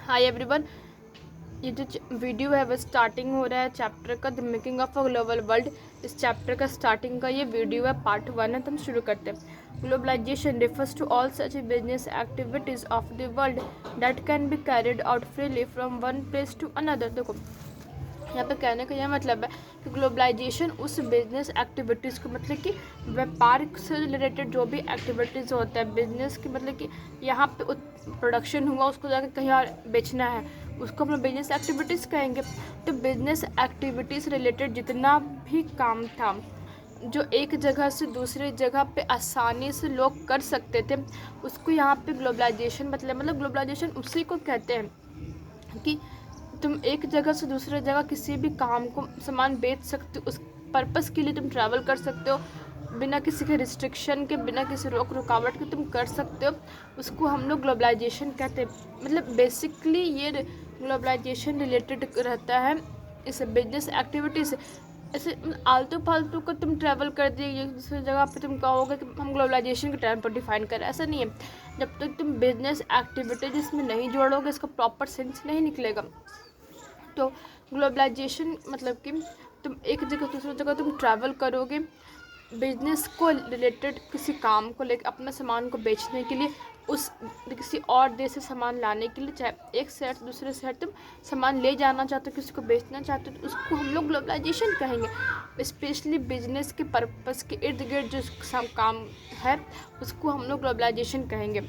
Hi everyone. ये जो video है वो स्टार्टिंग हो रहा है चैप्टर का the making of a global world. इस चैप्टर का स्टार्टिंग का ये वीडियो है, पार्ट 1 है। तो हम शुरू करते हैं। Globalization refers to all such business activities of the world that can be carried out freely from one place to another. देखो, यहाँ पे कहने का यह मतलब है कि ग्लोबलाइजेशन उस बिजनेस एक्टिविटीज़ को, मतलब कि व्यापार से रिलेटेड जो भी एक्टिविटीज़ होता है बिजनेस की, मतलब कि यहाँ पे प्रोडक्शन हुआ उसको जाकर कहीं और बेचना है, उसको हम लोग बिजनेस एक्टिविटीज़ कहेंगे। तो बिजनेस एक्टिविटीज़ रिलेटेड जितना भी काम था जो एक जगह से दूसरी जगह पे आसानी से लोग कर सकते थे, उसको यहाँ पे ग्लोबलाइजेशन मतलब ग्लोबलाइजेशन उसी को कहते हैं कि तुम एक जगह से दूसरे जगह किसी भी काम को सामान बेच सकते हो, उस पर्पस के लिए तुम ट्रैवल कर सकते हो, बिना किसी के रिस्ट्रिक्शन के, बिना किसी रोक रुकावट के तुम कर सकते हो। उसको हम लोग ग्लोबलाइजेशन कहते हैं। मतलब बेसिकली ये ग्लोबलाइजेशन रिलेटेड रहता है इस बिजनेस एक्टिविटी से। ऐसे आलतू फालतू का तुम ट्रैवल कर दिए एक दूसरी जगह पे, तुम कहोगे कि हम ग्लोबलाइजेशन के टाइम पर डिफाइन करें, ऐसा नहीं है। जब तक तुम बिजनेस एक्टिविटीज इसमें नहीं जोड़ोगे इसका प्रॉपर सेंस नहीं निकलेगा। तो ग्लोबलाइजेशन मतलब कि तुम एक जगह दूसरी जगह तुम ट्रैवल करोगे बिजनेस को रिलेटेड, किसी काम को लेकर, अपना सामान को बेचने के लिए, उस किसी और देश से सामान लाने के लिए, चाहे एक शहर से दूसरे शहर तुम सामान ले जाना चाहते हो, किसी को बेचना चाहते हो, तो उसको हम लोग ग्लोबलाइजेशन कहेंगे। स्पेशली बिजनेस के पर्पस के इर्द गिर्द जो काम है उसको हम लोग ग्लोबलाइजेशन कहेंगे।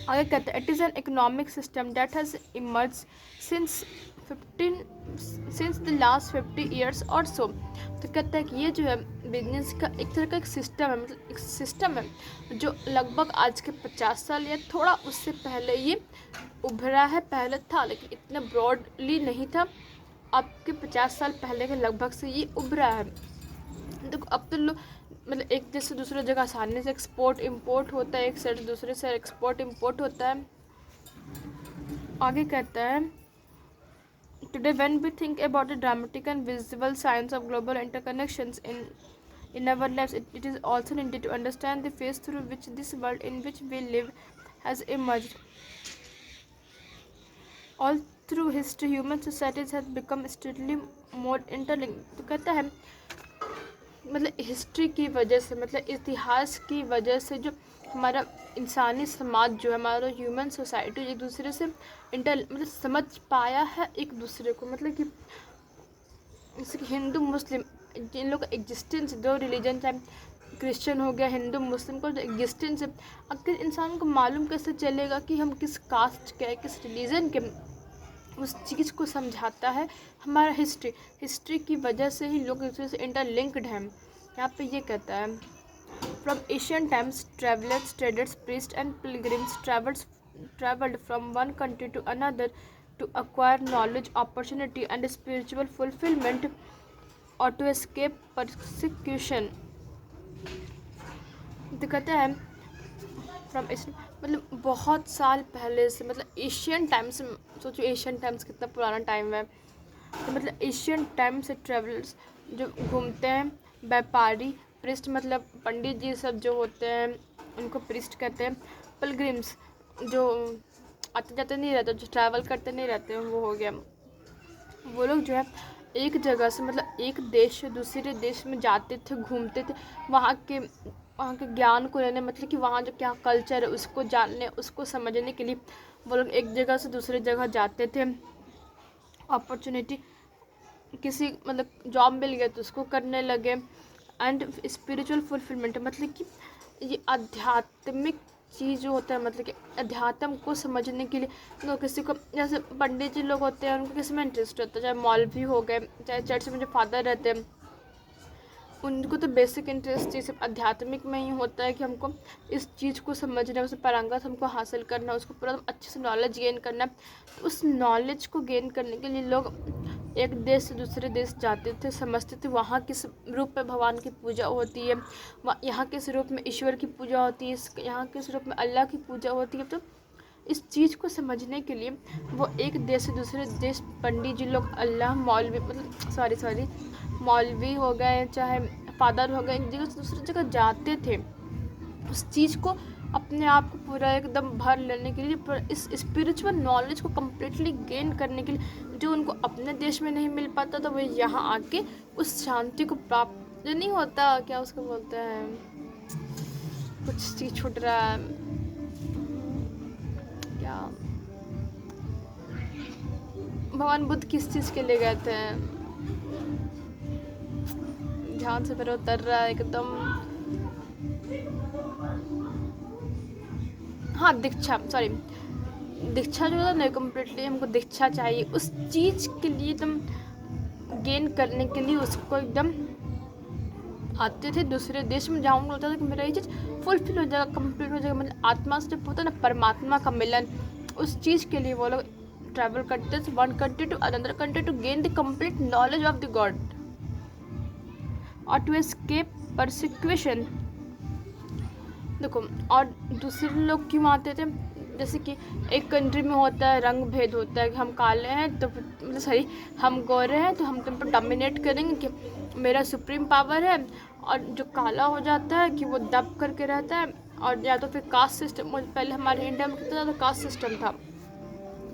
आगे कहते हैं, it is an economic system that has emerge since the last 50 years और सो। तो कहता है कि ये जो है बिजनेस का एक तरह का एक सिस्टम है, मतलब एक सिस्टम है जो लगभग आज के 50 साल या थोड़ा उससे पहले ये उभरा है। पहले था लेकिन इतना ब्रॉडली नहीं था। अब के 50 साल पहले के लगभग से ये उभरा है। देखो, अब तो लोग मतलब एक देश से दूसरी जगह आसानी से एक्सपोर्ट इम्पोर्ट होता है, एक शहर से दूसरे शहर एक्सपोर्ट इम्पोर्ट होता है। आगे कहता है, today when we think about the dramatic and visible science of global interconnections in our lives, it is also needed to understand the phase through which this world in which we live has emerged. All through history, human societies have become steadily more interlinked. तो कहता है मतलब history की वजह से, मतलब इतिहास की वजह से जो हमारा इंसानी समाज जो है, हमारा ह्यूमन सोसाइटी एक दूसरे से मतलब समझ पाया है एक दूसरे को। मतलब कि जैसे कि हिंदू मुस्लिम जिन लोग का एग्जिस्टेंस, दो रिलीजन चाहे क्रिश्चियन हो गया, हिंदू मुस्लिम का जो एग्जिस्टेंस है, अगर इंसान को मालूम कैसे चलेगा कि हम किस कास्ट के, किस रिलीजन के, उस चीज़ को समझाता है हमारा हिस्ट्री की वजह से ही लोग एक दूसरे से इंटरलिंक्ड हैं। यहाँ पे ये कहता है, from Asian times travellers, traders, priest and pilgrims traveled from one country to another to acquire knowledge, opportunity and spiritual fulfillment or to escape persecution। तो कहता है फ्रॉम एशियन, मतलब बहुत साल पहले से, मतलब एशियन टाइम्स। सोचो एशियन टाइम्स कितना पुराना टाइम है। तो मतलब एशियन टाइम से ट्रेवलर्स जो घूमते हैं, व्यापारी, प्रिस्ट मतलब पंडित जी सब जो होते हैं उनको प्रिस्ट कहते हैं। पिलग्रिम्स जो आते जाते नहीं रहते, जो ट्रैवल करते नहीं रहते, वो हो गया। वो लोग जो है एक जगह से, मतलब एक देश से दूसरे देश में जाते थे, घूमते थे, वहाँ के ज्ञान को लेने, मतलब कि वहाँ जो क्या कल्चर है उसको जानने, उसको समझने के लिए वो लोग एक जगह से दूसरी जगह जाते थे। अपॉर्चुनिटी, किसी मतलब जॉब मिल गया तो उसको करने लगे। एंड स्पिरिचुअल फुलफिलमेंट, मतलब कि ये आध्यात्मिक चीज़ जो होता है, मतलब कि अध्यात्म को समझने के लिए तो किसी को, जैसे पंडित जी लोग होते हैं उनको किसी में इंटरेस्ट होता है, चाहे मौलवी हो गए, चाहे चर्च में जो फादर रहते हैं उनको तो बेसिक इंटरेस्ट ये सब आध्यात्मिक में ही होता है कि हमको इस चीज़ को समझना है, उसे पारंगत हमको हासिल करना है, उसको पूरा अच्छे से नॉलेज गेन करना है। तो उस नॉलेज को गेन करने के लिए लोग एक देश से दूसरे देश जाते थे, समझते थे वहाँ किस रूप में भगवान की पूजा होती है, यहाँ किस रूप में ईश्वर की पूजा होती है, यहाँ किस रूप में अल्लाह की पूजा होती है। तो इस चीज़ को समझने के लिए वो एक देश से दूसरे देश पंडित जी लोग, अल्लाह मौलवी, मतलब सॉरी मौलवी हो गए चाहे फादर हो गए, एक जगह से दूसरी जगह जाते थे उस चीज़ को अपने आप को पूरा एकदम भर लेने के लिए, पूरा इस स्पिरिचुअल नॉलेज को कम्प्लीटली गेन करने के लिए, जो उनको अपने देश में नहीं मिल पाता था वो यहाँ आके उस शांति को प्राप्त, जो नहीं होता क्या उसको बोलते हैं, कुछ चीज़ छूट रहा है क्या, भगवान बुद्ध किस चीज़ के लिए गए थे, ध्यान से मेरा उतर रहा है एकदम, हाँ दीक्षा, सॉरी दीक्षा जो होता है ना, कम्प्लीटली हमको दीक्षा चाहिए उस चीज़ के लिए, एकदम गेन करने के लिए उसको एकदम आते थे दूसरे देश में, जहाँ उनको लगता था कि मेरा ये चीज़ फुलफिल हो जाएगा, कंप्लीट हो जाएगा, मतलब आत्मा से जब होता है ना परमात्मा का मिलन, उस चीज़ के लिए वो लोग ट्रैवल करते थे one country to another country to gain the complete knowledge of the god और टू एस्केप परसिक्यूशन। देखो, और दूसरे लोग क्यों आते थे, जैसे कि एक कंट्री में होता है रंग भेद होता है कि हम काले हैं तो मतलब सही हम गोरे हैं तो हम तुम पर डोमिनेट करेंगे कि मेरा सुप्रीम पावर है, और जो काला हो जाता है कि वो दब करके रहता है, और या तो फिर कास्ट सिस्टम, पहले हमारे इंडिया में कितना ज़्यादा कास्ट सिस्टम था,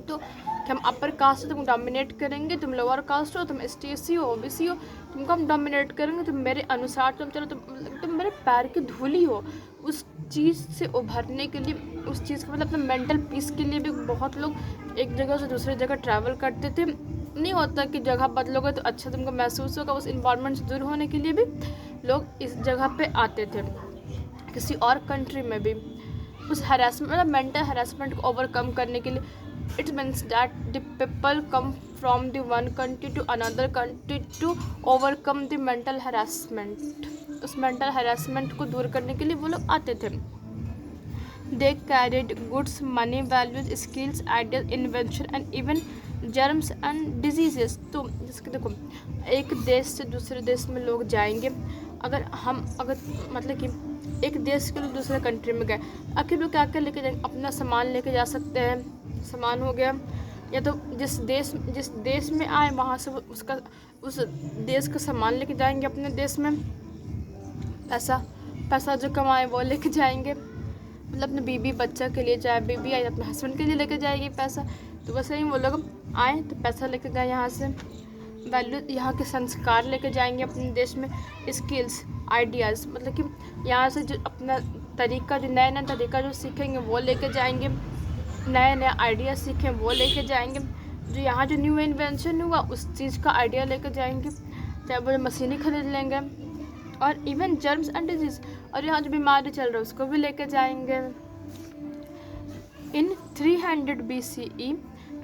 तो कि हम अपर कास्ट तुम डोमिनेट करेंगे, तुम लोअर कास्ट हो, तुम ST/SC हो, OBC हो, तुमको हम डोमिनेट करेंगे, तुम मेरे अनुसार तुम चलो, तुम मेरे पैर की धूली हो। उस चीज़ से उभरने के लिए, उस चीज़ का मतलब अपना मेंटल पीस के लिए भी बहुत लोग एक जगह से दूसरी जगह ट्रैवल करते थे। नहीं होता कि जगह बदलोगे तो अच्छा तुमको महसूस होगा, उस इन्वायरमेंट से दूर होने के लिए भी लोग इस जगह पे आते थे, किसी और कंट्री में भी उस हरासमेंट, मतलब मेंटल हरासमेंट को ओवरकम करने के लिए। It means that the people come from the one country to another country to overcome the mental harassment. उस मेंटल हरासमेंट को दूर करने के लिए वो लोग आते थे। They carried goods, money, values, skills, ideal, invention and even germs and diseases. तो जिसके देखो, एक देश से दूसरे देश में लोग जाएंगे, अगर मतलब कि एक देश के लोग दूसरे कंट्री में गए, आखिर लोग क्या क्या लेके जाएंगे, अपना सामान लेके जा सकते हैं, सामान हो गया, या तो जिस देश में आए वहाँ से उस देश का सामान लेके जाएंगे अपने देश में, पैसा जो कमाए वो लेके जाएंगे, मतलब अपने बीवी बच्चा के लिए, चाहे बीवी आए अपने हस्बैंड के लिए लेके जाएगी पैसा, तो वैसे ही वो लोग आए तो पैसा लेके गए यहाँ से, वैल्यू यहाँ के संस्कार लेके जाएंगे अपने देश में, स्किल्स, आइडियाज़, मतलब कि यहाँ से जो अपना तरीका, जो नया नया तरीका जो सीखेंगे वो लेके जाएंगे, नए नए आइडिया सीखें वो लेके जाएंगे, जो यहाँ जो न्यू इन्वेंशन हुआ उस चीज़ का आइडिया लेके जाएंगे, चाहे वो मशीनें खरीद लेंगे, और इवन जर्म्स एंड डिजीज, और यहाँ जो बीमारी चल रहा है उसको भी लेके जाएंगे। इन 300 BCE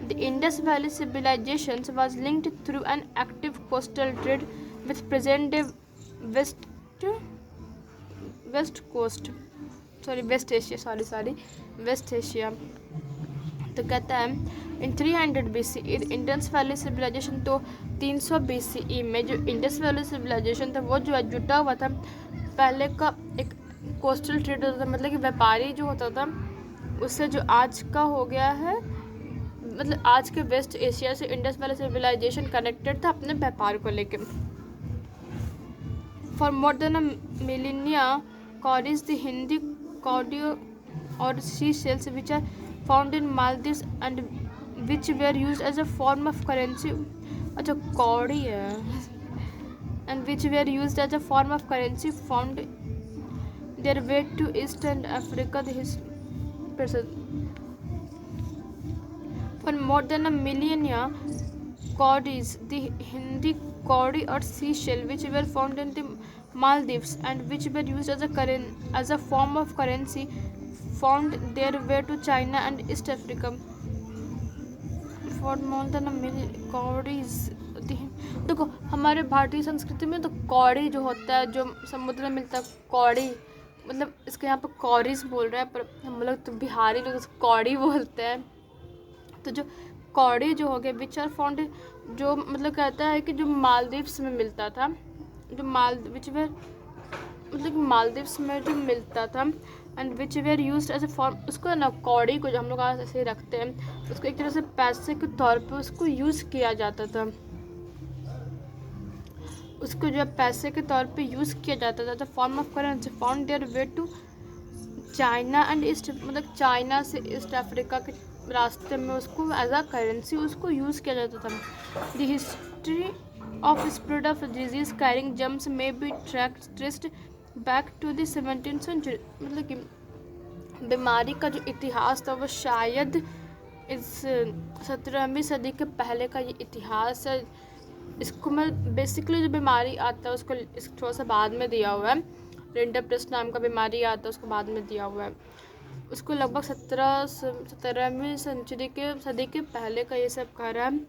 the Indus Valley civilization was linked through an active coastal trade with present day West Asia। तो कहता है इन 300 BCE इंडस वैली सिविलाइजेशन, तो 300 BCE में जो इंडस वैली सिविलाइजेशन था वो जो है जुटा हुआ था, पहले का एक कोस्टल ट्रेड होता था, मतलब कि व्यापारी जो होता था, उससे जो आज का हो गया है, मतलब आज के वेस्ट एशिया से इंडस वैली सिविलाइजेशन कनेक्टेड था अपने व्यापार को लेकर। For more than a millennia cowries the Hindi kaudi और sea shells which are found in Maldives and which were used as a form of currency, अच्छा कौड़ी है, and which were used as a form of currency found their way to east and Africa. For more than a millennia, cowries, the Hindi cowrie or seashell, which were found in the Maldives and which were used as a form of currency, found their way to China and East Africa. For more than a million cowries, देखो हमारे भारतीय संस्कृति में तो कौड़ी जो होता है, जो समुद्र में मिलता है, कौड़ी, मतलब इसके यहाँ पर कौरीज बोल रहा है, पर हम लोग तो बिहारी लोग कौड़ी बोलते हैं। तो जो कौड़ी जो हो गया विच आर फाउंड, जो मतलब कहता है कि जो मालदीव्स में मिलता था, जो विच वेयर मतलब मालदीव्स में जो मिलता था, and which were used as a form, उसको ना कौड़ी को जो हम लोग आज ऐसे रखते हैं, उसको एक तरह से पैसे के तौर पे उसको यूज़ किया जाता था, उसको जो है पैसे के तौर पे यूज़ किया जाता था। The form of currency found their way to China and east, मतलब चाइना से ईस्ट अफ्रीका के रास्ते में उसको एज अ करेंसी उसको यूज़ किया जाता था। The history of spread of disease carrying germs may be traced back to the 17th century, मतलब कि बीमारी का जो इतिहास था वो शायद इस 17वीं सदी के पहले का ये इतिहास है। इसको मैं बेसिकली जो बीमारी आता है उसको थोड़ा सा बाद में दिया हुआ है। रिंडरपेस्ट नाम का बीमारी आता है उसको बाद में दिया हुआ है। उसको लगभग 17वीं सदी के पहले का ये सब कह रहा है।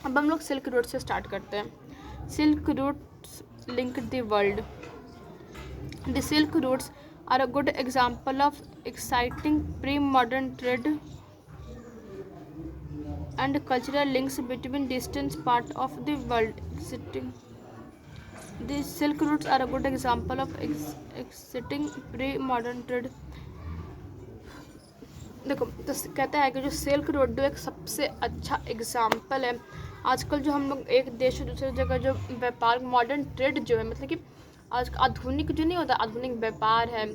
अब हम लोग सिल्क रूट से स्टार्ट करते हैं। Silk routes link the world. The silk routes are a good example of exciting pre modern trade and cultural links between distant parts of the world existing. The Silk Routes are a good example of existing pre-modern trade. देखो तो कहता है कि जो silk road एक सबसे अच्छा example है। आजकल जो हम लोग एक देश से दूसरे जगह जो व्यापार मॉडर्न ट्रेड जो है, मतलब कि आज आधुनिक जो नहीं होता, आधुनिक व्यापार है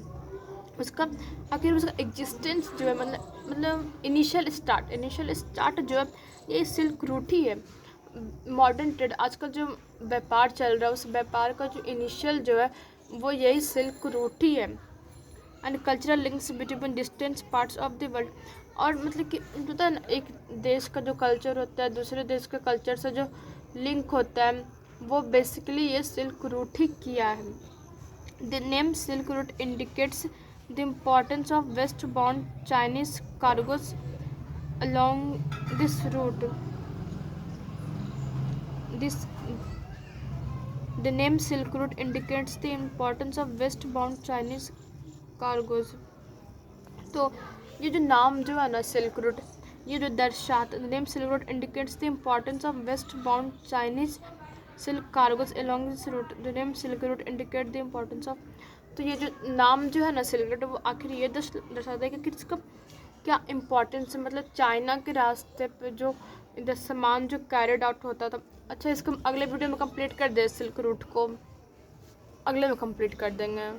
उसका आखिर उसका एग्जिस्टेंस जो है, मतलब इनिशियल स्टार्ट जो है ये सिल्क रूट ही है। मॉडर्न ट्रेड आजकल जो व्यापार चल रहा है उस व्यापार का जो इनिशियल जो है वो यही सिल्क रूट ही है। And cultural links between distant parts of the world, और मतलब कि होता है ना, एक देश का जो कल्चर होता है दूसरे देश के कल्चर से जो लिंक होता है वो बेसिकली ये सिल्क रूट ही किया है। The name silk route indicates the importance of waste bound Chinese cargos along this route. The name Silk Route indicates the importance of westbound Chinese cargoes. तो ये जो नाम जो है ना सिल्क रूट, ये जो दर्शाता, the name Silk Route indicates the importance of westbound Chinese silk cargoes along this route. The name Silk Route indicates the importance of, तो ये जो नाम जो है ना सिल्क रूट वो आखिर ये दर्शाता है कि किसका क्या इम्पोर्टेंस है, मतलब चाइना के रास्ते पे जो इधर सामान जो कैरिड आउट होता था। अच्छा, इसको अगले वीडियो में कंप्लीट कर दे, सिल्क रूट को अगले में कंप्लीट कर देंगे।